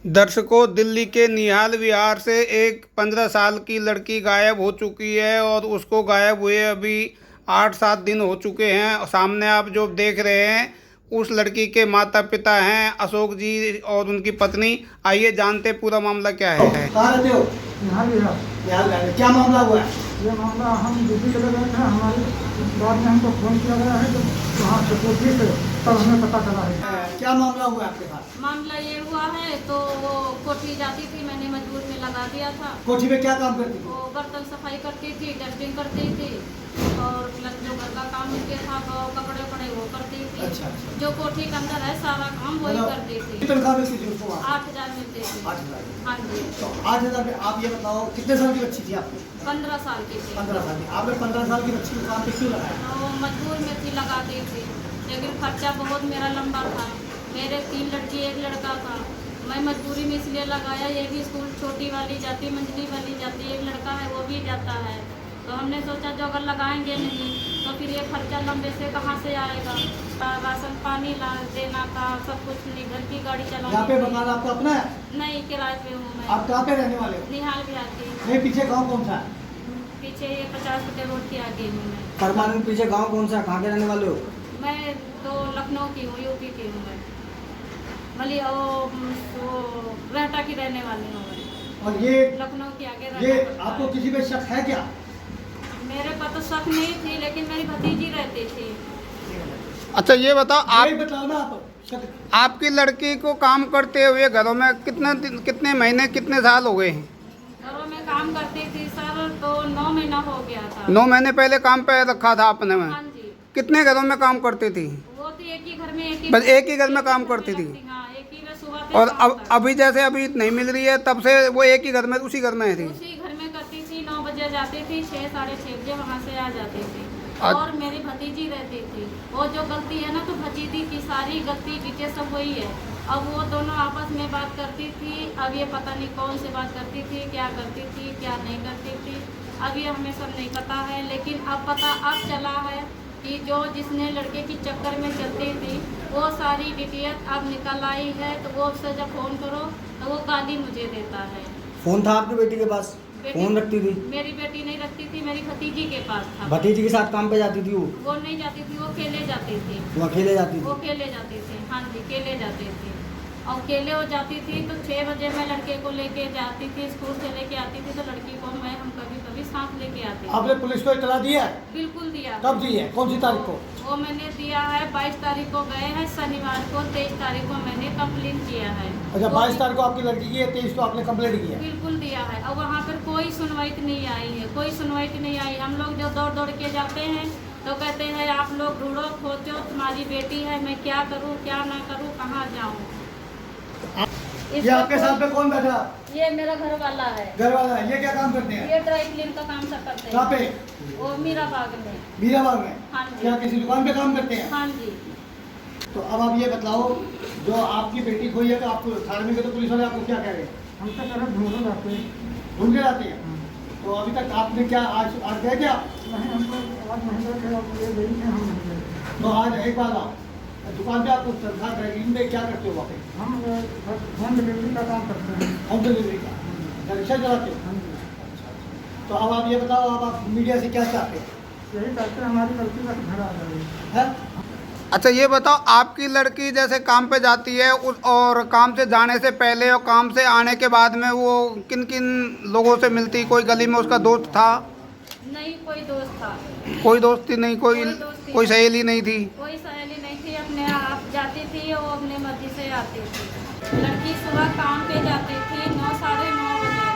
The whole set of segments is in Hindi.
दर्शकों, दिल्ली के निहाल विहार से एक 15 साल की लड़की गायब हो चुकी है और उसको गायब हुए अभी 8-7 दिन हो चुके हैं। सामने आप जो देख रहे हैं उस लड़की के माता पिता हैं अशोक जी और उनकी पत्नी। आइए जानते पूरा मामला क्या है। कहाँ रहते हो? यहाँ भी है। यहाँ रहते हो। क्या मामला हुआ है? ये मामला हम ड्यूटी चले गए थे, हमारी बाद में हमको फोन किया गया है जब वहाँ सिक्योरिटी से, तब हमें पता चला है। क्या मामला हुआ है आपके पास? मामला ये हुआ है तो वो कोठी जाती थी, मैंने मजबूर में लगा दिया था। कोठी में क्या काम करती थी? वो बर्तन सफाई करती थी, डस्टिंग करती थी और प्लस जो घर का काम उसके था वो कपड़े पड़े वो करती थी। अच्छा, अच्छा। जो कोठी के अंदर है सारा काम वही करती थी। कितनी तनख्वाह मिलती थी उसको? 8,000 मिलते थे। 8,000। हाँ जी। तो 8,000 में आप ये बताओ कितने साल की बच्ची थी आपकी? 15 साल की थी। 15 साल की। आपने 15 साल की बच्ची को काम पे क्यों लगाया? तो मजबूर में थी, लगा दी थी, लेकिन खर्चा बहुत मेरा लंबा था। मेरे 3 लड़की 1 लड़का था। मैं मजबूरी में इसलिए लगाया, ये भी स्कूल छोटी वाली जाती, मंझली वाली जाती, 1 लड़का है वो भी जाता है। तो हमने सोचा जो अगर लगाएंगे नहीं तो फिर ये खर्चा लंबे से कहाँ से आएगा। राशन पानी ला देना था, सब कुछ नहीं, घर की गाड़ी यहाँ पे चलानी मकान आपका अपना है? थी। नहीं, किराए पे हूँ मैं। आप कहाँ पे रहने वाले हो? निहाल भी आती, नहीं, पीछे गाँव कौन सा है? पीछे ये 50 फुटे रोड की आगे हूँ मैं। परमानेंट पीछे गांव कौन सा है? कहाँ के रहने वाले हो? मैं तो लखनऊ की हूँ, यूपी की हूँ मैं। भली वो रहटा की रहने वाली हूँ मैं। और ये लखनऊ के आगे ये रहता पड़ता आपको है। किसी पे शक है क्या? मेरे पास तो शक नहीं थी, लेकिन मेरी भतीजी रहती थी। अच्छा ये बताओ, यही आप बताओ ना आप शक। आपकी लड़की को काम करते हुए घरों में कितने महीने कितने साल हो गए हैं? घरों में काम करती थी सर, तो 9 महीना हो गया था। 9 महीने पहले काम पे रखा था आपने में? हाँ जी। कितने घरों में काम करती थी? वो तो एक ही घर में एक ही बस एक ही घर में काम करती थी? हाँ, एक ही में सुबह से और शाम अब तक। अभी जैसे अभी नहीं मिल रही है तब से वो एक ही घर में उसी घर में थी? उसी घर में करती थी। 9 बजे जाती थी, 6 साढ़े 6 बजे वहाँ से आ जाती थी। और मेरी भतीजी रहती थी। वो जो गलती है ना, तो भतीजी की सारी गलती पीछे सब वही है। अब वो दोनों आपस में बात करती थी। अब ये पता नहीं कौन से बात करती थी, क्या करती थी, क्या नहीं करती थी। अब ये हमें सब नहीं पता है, लेकिन अब पता अब चला है कि जो जिसने लड़के की चक्कर में चलती थी वो सारी डिटेल अब निकल आई है। तो वो उससे जब फ़ोन करो तो वो गाली मुझे देता है। फोन था आपकी बेटी के पास? फोन रखती थी? मेरी बेटी नहीं रखती थी, मेरी भतीजी के पास था। भतीजी के साथ काम पे जाती थी वो नहीं जाती थी, वो अकेले जाती थी। वो अकेले जाती वो थी? अकेले जाती थी, हाँ जी, अकेले जाती थी। और अकेले हो जाती थी तो 6 बजे मैं लड़के को लेके जाती थी, स्कूल से लेके आती थी। तो लड़की को हम कभी कभी साथ लेके आती थी। आपने पुलिस को इतला दिया है? बिल्कुल दिया। कब दी है? कौन सी तारीख को? वो मैंने दिया है 22 तारीख को गए हैं, शनिवार को 23 तारीख को मैंने कंप्लेन किया है। अच्छा, 22 तारीख को आपकी लड़की की है, 23 को आपने कंप्लेंट की है? बिल्कुल दिया है। और वहाँ पर कोई सुनवाई नहीं आई है, कोई सुनवाई नहीं आई। हम लोग जो दौड़ दौड़ के जाते हैं तो कहते हैं आप लोग ढूंढो खोजो, तुम्हारी बेटी है, मैं क्या करूँ क्या ना करूँ, कहाँ जाऊँ। ये आपके साथ में कौन बैठा? ये मेरा घर वाला है। घर वाला है। ये क्या काम करते हैं? ये ड्राई क्लीन का काम सब करते कहाँ हैं। पे? वो मीरा बाग में। मीराबाग में? हाँ जी। क्या किसी दुकान पे काम करते हैं? हाँ जी। तो अब आप ये बताओ, जो आपकी बेटी खोई है तो आपको थाने में गए तो पुलिस वाले आपको क्या कह रहे हैं? हम तो कह रहे ढूंढो जाते हैं। ढूंढ के लाते हैं? तो अभी तक आपने क्या आज गए क्या? नहीं, हमको आज नहीं गए थे, अब ये गई थे, हम नहीं गए। तो आज एक बार आओ दुकान पे। आपको तनख्वाह ड्राइविंग में क्या करते हो वहाँ पे? हम होम डिलीवरी का काम करते हैं। होम डिलीवरी का? क्या रिक्शा चलाते हो? हाँ जी। तो अब आप ये बताओ, अब आप मीडिया से क्या चाहते हैं? यही करते हैं, हमारी गलती का घर आ जाए। है? अच्छा ये बताओ, आपकी लड़की जैसे काम पे जाती है और काम से जाने से पहले और काम से आने के बाद में वो किन किन लोगों से मिलती? कोई गली में उसका दोस्त था? नहीं, कोई दोस्त था। कोई दोस्ती नहीं? कोई सहेली नहीं थी? कोई सहेली नहीं थी, अपने आप जाती थी, वो अपने मर्जी से आती थी। लड़की सुबह काम पे जाती थी 9 साढ़े 9 बजे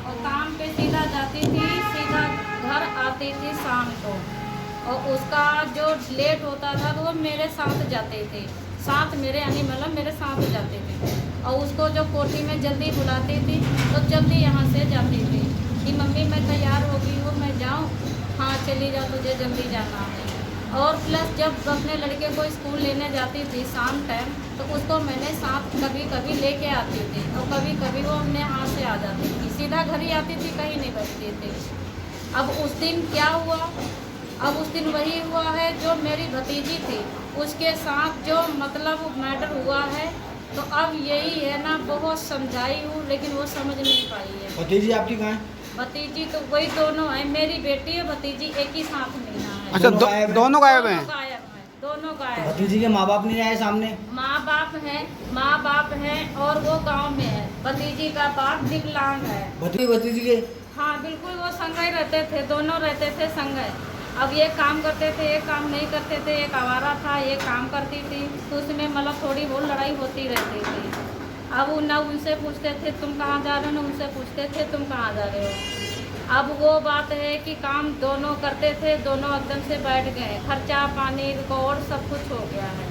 और काम पे सीधा जाती थी, सीधा घर आती थी शाम को। और उसका जो लेट होता था तो वो मेरे साथ जाते थे, साथ मेरे यानी मतलब मेरे साथ जाते थे। और उसको जो कोठी में जल्दी बुलाती थी तो जल्दी यहाँ से जाती थी कि मम्मी मैं तैयार हो गई हूँ, मैं जाऊँ? हाँ चली जाओ, तुझे जल्दी जाना है। और प्लस जब अपने लड़के को स्कूल लेने जाती थी शाम टाइम तो उसको मैंने साथ कभी कभी लेके आती थी और कभी कभी वो अपने हाथ से आ जाती थी, सीधा घर ही आती थी, कहीं नहीं बैठती थी। अब उस दिन क्या हुआ? अब उस दिन वही हुआ है जो मेरी भतीजी थी उसके साथ जो मतलब मैटर हुआ है तो अब यही है ना, बहुत समझाई हूँ लेकिन वो समझ नहीं पाई है। भतीजी आपकी कहाँ है? भतीजी तो वही दोनों है, मेरी बेटी और भतीजी एक ही साथ में यहाँ है। अच्छा, दोनों गायब हैं। दोनों गायब हैं। भतीजी के माँ बाप नहीं आए सामने? माँ बाप हैं और वो गांव में है। भतीजी का बाप विकलांग है। भतीजी के? हाँ बिल्कुल, वो संग ही रहते थे, दोनों रहते थे संग। अब ये काम करते थे, ये काम नहीं करते थे। एक आवारा था, ये काम करती थी, तो उसमें मतलब थोड़ी बहुत लड़ाई होती रहती थी। अब वो न उनसे पूछते थे तुम कहाँ जा रहे हो, न उनसे पूछते थे तुम कहाँ जा रहे हो। अब वो बात है कि काम दोनों करते थे, दोनों एकदम से बैठ गए, खर्चा पानी रिकॉर्ड सब कुछ हो गया है।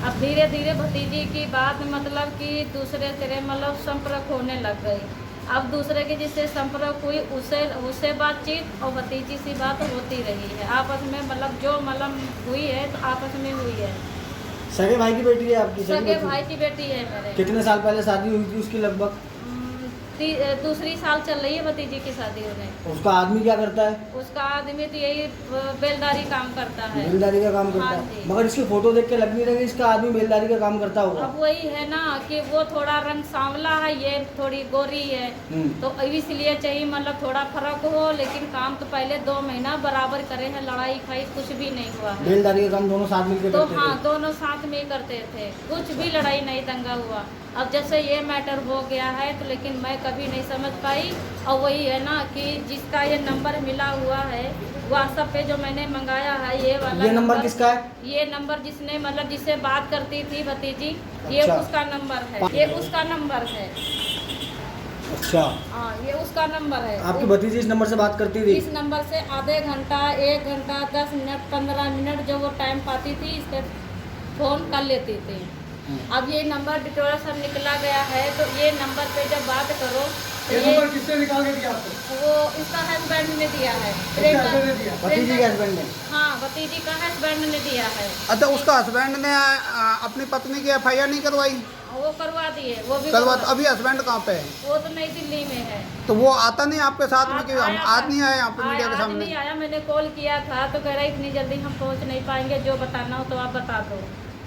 अब धीरे धीरे भतीजी की बात मतलब कि दूसरे तेरे मतलब संपर्क होने लग गई। अब दूसरे के जिससे संपर्क हुई उससे बातचीत और भतीजी से बात होती रही है आपस में, मतलब जो मतलब हुई है तो आपस में हुई है। सगे भाई की बेटी है आपकी? सगे भाई की बेटी है मेरे। कितने साल पहले शादी हुई थी उसकी लगभग? दूसरी साल चल रही है भतीजी की शादी होने। उसका आदमी क्या करता है? उसका आदमी तो यही बेलदारी काम करता है। बेलदारी का काम करता हाँ है? जी। मगर इसकी फोटो देख के लग नहीं रही इसका आदमी बेलदारी का काम करता होगा। अब वही है ना कि वो थोड़ा रंग सांवला है, ये थोड़ी गोरी है, तो इसलिए चाहिए मतलब थोड़ा फर्क हो, लेकिन काम तो पहले 2 महीना बराबर करे हैं, लड़ाई खाई कुछ भी नहीं हुआ है। बेलदारी का काम दोनों साथ मिलकर तो करते हाँ, थे? दोनों साथ में ही करते थे, कुछ भी लड़ाई नहीं दंगा हुआ। अब जैसे ये मैटर हो गया है तो लेकिन मैं कभी नहीं समझ पाई। और वही है ना कि जिसका ये नंबर मिला हुआ है व्हाट्सएप पे जो मैंने मंगाया है, ये वाला नंबर किसका है? ये नंबर जिसने मतलब जिससे बात करती थी भतीजी, ये अच्छा। उसका नंबर है, ये उसका नंबर है। अच्छा, हाँ, ये उसका नंबर है। आपकी भतीजी इस नंबर से बात करती थी? इस नंबर से आधे घंटा, 1 घंटा, 10 मिनट, 15 मिनट जो वो टाइम पाती थी इस पर फ़ोन कर लेती थी। अब ये नंबर डिटेल सब निकला गया है, तो ये नंबर पे जब बात करो तो ये नंबर किसने निकाल के दिया आपको? वो इसका हस्बैंड ने दिया है। हस्बैंड ने दिया? भतीजी के हस्बैंड ने? हाँ, भतीजी का हस्बैंड ने दिया है। अच्छा, उसका हस्बैंड ने अपनी पत्नी की FIR नहीं करवाई? वो करवा दिए, वो भी करवा। करवा। अभी हस्बैंड कहाँ पे है? वो तो नई दिल्ली में है। तो वो आता नहीं आपके साथ में कि हम आज नहीं आए यहाँ पे मीडिया के आज सामने? नहीं आया, मैंने कॉल किया था तो कह रहा इतनी जल्दी हम पहुंच नहीं पाएंगे, जो बताना हो तो आप बता दो,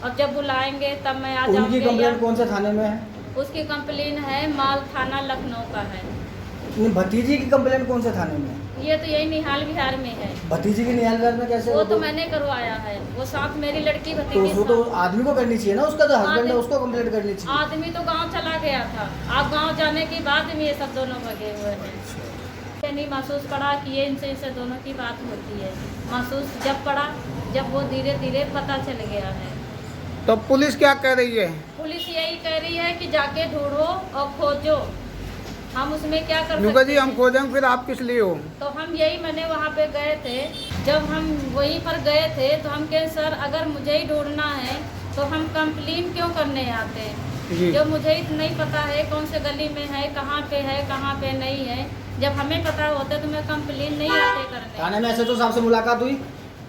और जब बुलाएंगे तब मैं आ जाऊंगी। उनकी कंप्लेंट कौन से थाने में है? उसकी कंप्लेन है माल थाना लखनऊ का है। नहीं, भतीजी की कंप्लेंट कौन से थाने में है? ये तो यही निहाल विहार में है। भतीजी की निहाल विहार में कैसे? वो तो मैंने करवाया है, वो साथ मेरी लड़की तो भतीजी उसको तो आदमी को करनी चाहिए ना, उसका जो हस्बैंड है आदमी- उसको कंप्लेंट करनी चाहिए। आदमी तो गांव चला गया था, आप गांव जाने के बाद में ये सब दोनों भगे हुए हैं। ये नहीं महसूस पड़ा कि ये इनसे दोनों की बात होती है, महसूस जब पड़ा जब वो धीरे धीरे पता चल गया है। तो पुलिस क्या कह रही है? पुलिस यही कह रही है कि जाके ढूंढो और खोजो, हम उसमें क्या कर नुका सकते जी, हम हैं? खोजेंगे, फिर आप किस लिए हो? तो हम यही मैंने वहाँ पे गए थे, जब हम वहीं पर गए थे तो हम कहे सर अगर मुझे ही ढूंढना है तो हम कंप्लेन क्यों करने आते हैं, जी। जो मुझे ही नहीं पता है कौन से गली में है, कहाँ पे नहीं है। जब हमें पता होता तो मैं कंप्लेन नहीं आते करने। थाने में SHO साहब से मुलाकात हुई?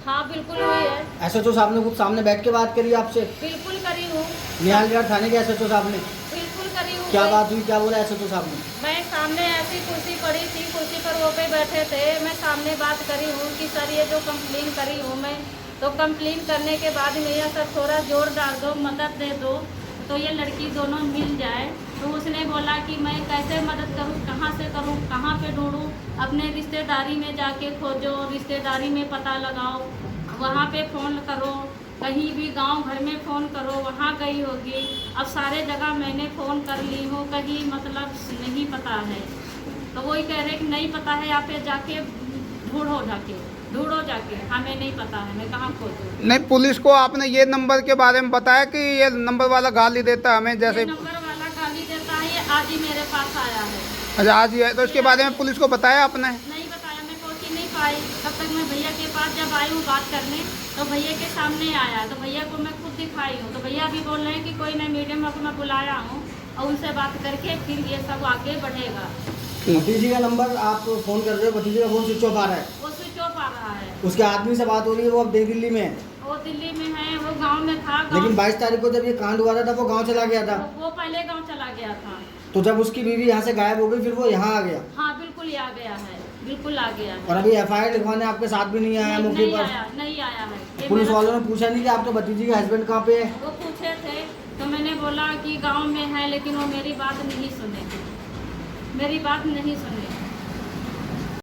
हाँ बिल्कुल हुई है, SHO साहब ने खुद सामने बैठ के बात करी आपसे? बिल्कुल करी हूँ, निहाल विहार थाने के SHO साहब ने बिल्कुल करी हूँ। क्या बात हुई, क्या बोला SHO साहब ने? मैं सामने ऐसी कुर्सी पड़ी थी, कुर्सी पर वो पे बैठे थे, मैं सामने बात करी हूँ कि सर ये जो कंप्लेन करी हूँ मैं, तो कंप्लेन करने के बाद मेरा सर थोड़ा जोर डाल दो, मदद दे दो तो ये लड़की दोनों मिल जाए। तो उसने बोला कि मैं कैसे मदद करूँ, कहाँ से करूँ, कहाँ पे ढूंढूँ, अपने रिश्तेदारी में जाके खोजो, रिश्तेदारी में पता लगाओ, वहाँ पे फ़ोन करो, कहीं भी गांव घर में फ़ोन करो, वहाँ गई होगी। अब सारे जगह मैंने फ़ोन कर ली हूँ, कहीं मतलब नहीं पता है। तो वही कह रहे कि नहीं पता है, आप जाके ढूंढो, जाके हमें नहीं पता है, मैं कहाँ खोजूँ। नहीं, पुलिस को आपने ये नंबर के बारे में बताया कि ये नंबर वाला गाली देता है हमें, जैसे? ये नंबर वाला गाली देता है, ये आज ही मेरे पास आया है। अच्छा, आज ही है, तो इसके बारे में पुलिस को बताया आपने? नहीं बताया, मैं पहुँच ही नहीं पाई। तब तक मैं भैया के पास जब आई हूँ बात करने तो भैया के सामने आया, तो भैया को मैं खुद दिखाई हूँ, तो भैया भी बोल रहे हैं कि कोई नहीं, मीडियम को मैं बुलाया हूँ और उनसे बात करके फिर ये सब आगे बढ़ेगा। भतीजी का नंबर आप फोन कर रहे हो, भतीजी का फोन स्विच ऑफ आ रहा है? वो स्विच ऑफ आ रहा है। उसके आदमी से बात हो रही है, वो अब नई दिल्ली में है? वो दिल्ली में है, वो गांव में था। लेकिन 22 तारीख को जब ये कांड हुआ था वो गांव चला गया था? वो पहले गांव चला गया था। तो जब उसकी बीवी यहाँ से गायब हो गई फिर वो यहाँ आ गया? हाँ बिल्कुल आ गया है, बिल्कुल आ गया है। और अभी FIR लिखवाने आपके साथ भी नहीं आया मौके पर? नहीं आया है। ये पुलिस मेरा- वालों ने पूछा नहीं कि आपके भतीजी के हस्बैंड कहाँ पे है? वो पूछे थे तो मैंने बोला कि गांव में है, लेकिन वो मेरी बात नहीं सुने, मेरी बात नहीं सुने।